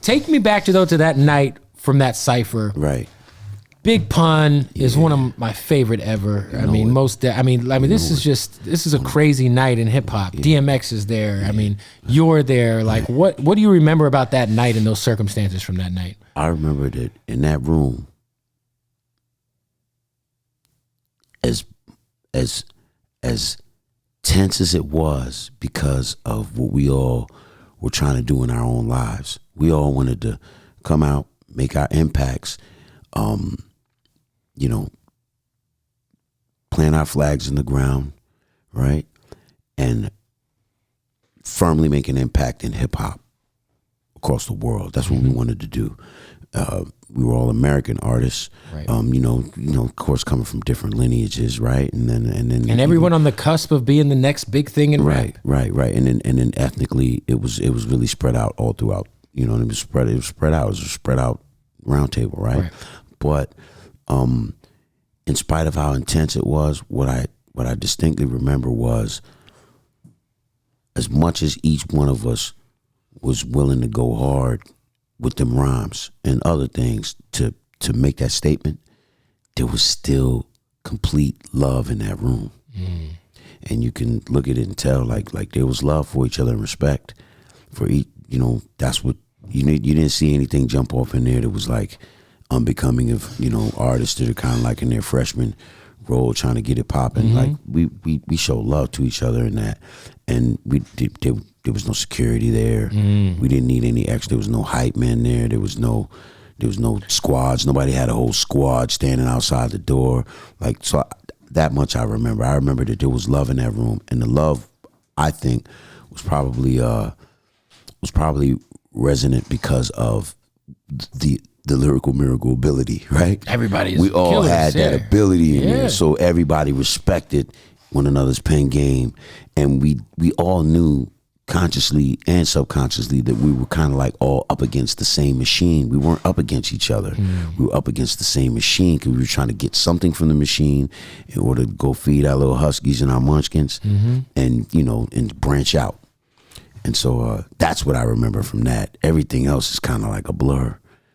Take me back to that night from that cypher. Right. Big Pun is one of my favorite ever. I mean, this is a crazy night in hip hop. Yeah. DMX is there. I mean, you're there. Like, what do you remember about that night and those circumstances from that night? I remember that in that room, as tense as it was because of what we all were trying to do in our own lives. We all wanted to come out, make our impacts, plant our flags in the ground, right? And firmly make an impact in hip hop across the world. That's what we wanted to do. We were all American artists, right. Of course, coming from different lineages, right? And everyone on the cusp of being the next big thing in rap. Right. And then ethnically, it was really spread out all throughout. It was spread out. It was a spread out round table, right? But in spite of how intense it was, what I distinctly remember was, as much as each one of us was willing to go hard with them rhymes and other things to make that statement, there was still complete love in that room. And you can look at it and tell like there was love for each other and respect for each. That's what you didn't see anything jump off in there that was like unbecoming of artists that are kind of like in their freshman role trying to get it popping. Like we show love to each other in that, and there was no security there. We didn't need any extra. There was no hype man there. There was no squads. Nobody had a whole squad standing outside the door. Like, so that much I remember. I remember that there was love in that room, and the love, I think, was probably resonant because of the lyrical miracle ability, right? We all had that ability in there, so everybody respected one another's pen game, and we all knew consciously and subconsciously that we were kind of like all up against the same machine. We weren't up against each other. We were up against the same machine because we were trying to get something from the machine in order to go feed our little huskies and our munchkins, and branch out. And so that's what I remember from that. Everything else is kind of like a blur.